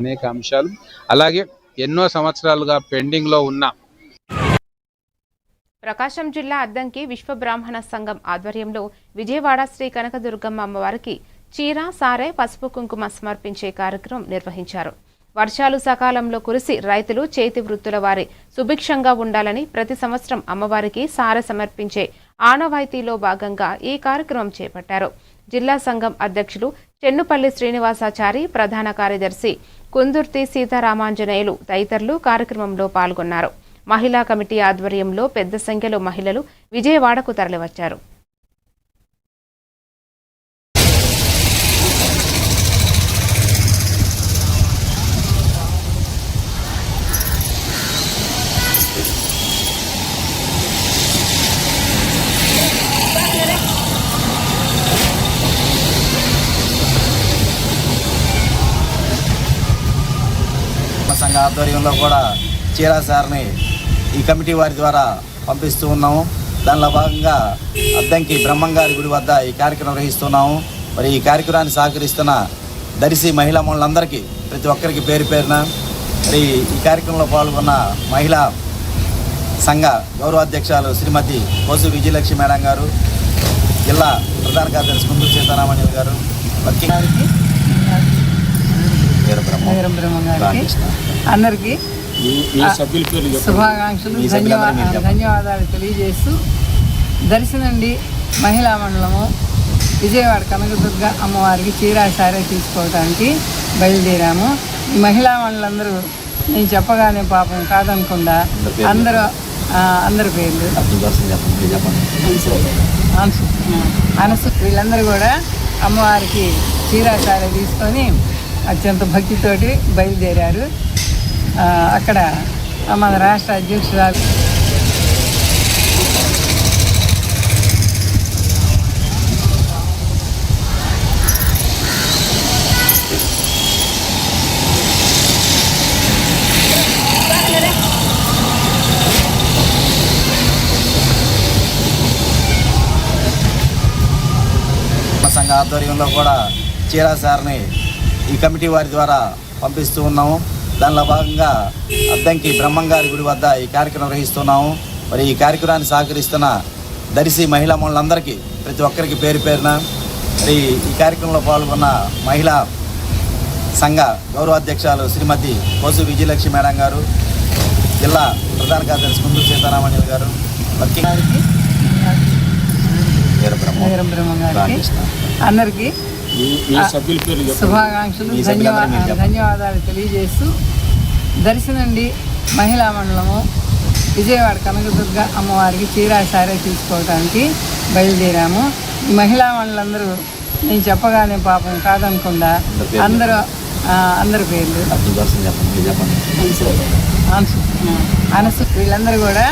అనేక అంశాలు అలాగే ఎన్నో సంవత్సరాలుగా పెండింగ్లో ఉన్న ప్రకాశం జిల్లా అద్దంకి విశ్వ బ్రాహ్మణ సంఘం ఆధ్వర్యంలో విజయవాడ శ్రీ కనకదుర్గమ్మ అమ్మవారికి చీర సారె పసుపు కుంకుమ సమర్పించే కార్యక్రమం నిర్వహించారు. వర్షాలు సకాలంలో కురిసి రైతులు చేతి వృత్తుల వారి సుభిక్షంగా ఉండాలని ప్రతి సంవత్సరం అమ్మవారికి సారె సమర్పించే ఆనవాయితీలో భాగంగా ఈ కార్యక్రమం చేపట్టారు. జిల్లా సంఘం అధ్యక్షులు చెన్నుపల్లి శ్రీనివాసాచారి, ప్రధాన కార్యదర్శి కుందుర్తి సీతారామాంజనేయులు తదితరులు కార్యక్రమంలో పాల్గొన్నారు. మహిళా కమిటీ ఆధ్వర్యంలో పెద్ద సంఖ్యలో మహిళలు విజయవాడకు తరలివచ్చారు. సంఘ ఆధ్వర్యంలో కూడా చీరాసారిని ఈ కమిటీ వారి ద్వారా పంపిస్తూ ఉన్నాము. దానిలో భాగంగా అద్దంకి బ్రహ్మంగారి గుడి వద్ద ఈ కార్యక్రమం నిర్వహిస్తున్నాము. మరి ఈ కార్యక్రమాన్ని సహకరిస్తున్న దర్శి మహిళా మనులందరికీ ప్రతి ఒక్కరికి పేరు పేరున మరి ఈ కార్యక్రమంలో పాల్గొన్న మహిళా సంఘ గౌరవాధ్యక్షులు శ్రీమతి కోసు విజయలక్ష్మి మేడం గారు, జిల్లా ప్రధాన కార్యదర్శి కుందూరు సీతారామణ్యులు గారు, అందరికీ శుభాకాంక్షలు, ధన్యవాదాలు తెలియజేస్తూ దర్శి నుండి మహిళా మండలము విజయవాడ కనకదుర్గ అమ్మవారికి చీరా సారే తీసుకోవడానికి బయలుదేరాము. ఈ మహిళా మండలందరూ నేను చెప్పగానే పాపం కాదనకుండా అందరి పేర్లు అనసు వీళ్ళందరూ కూడా అమ్మవారికి చీరా సారే తీసుకొని అత్యంత భక్తితోటి బయలుదేరారు. అక్కడ మన రాష్ట్ర అధ్యక్షురాలు సంఘ ఆధ్వర్యంలో కూడా చీరాసారిని ఈ కమిటీ వారి ద్వారా పంపిస్తూ ఉన్నాము. దానిలో భాగంగా అద్దంకి బ్రహ్మంగారి గుడి వద్ద ఈ కార్యక్రమం నిర్వహిస్తున్నాము. మరి ఈ కార్యక్రమాన్ని సహకరిస్తున్న దర్శి మహిళా మనులందరికీ ప్రతి ఒక్కరికి పేరు పేరున మరి ఈ కార్యక్రమంలో పాల్గొన్న మహిళా సంఘ గౌరవాధ్యక్షులు శ్రీమతి కోసు విజయలక్ష్మి మేడం గారు, జిల్లా ప్రధాన కార్యదర్శి కుందూరు సీతారామణ్యులు గారు, అందరికీ శుభాకాంక్షలు, ధన్యవాదాలు తెలియజేస్తూ దర్శి నుండి మహిళా మండలము విజయవాడ కనకదుర్గ అమ్మవారికి చీరా సారే తీసుకోవడానికి బయలుదేరాము. ఈ మహిళా మండలందరూ నేను చెప్పగానే పాపం కాదనకుండా అందరి పేర్లు అనసు వీళ్ళందరూ కూడా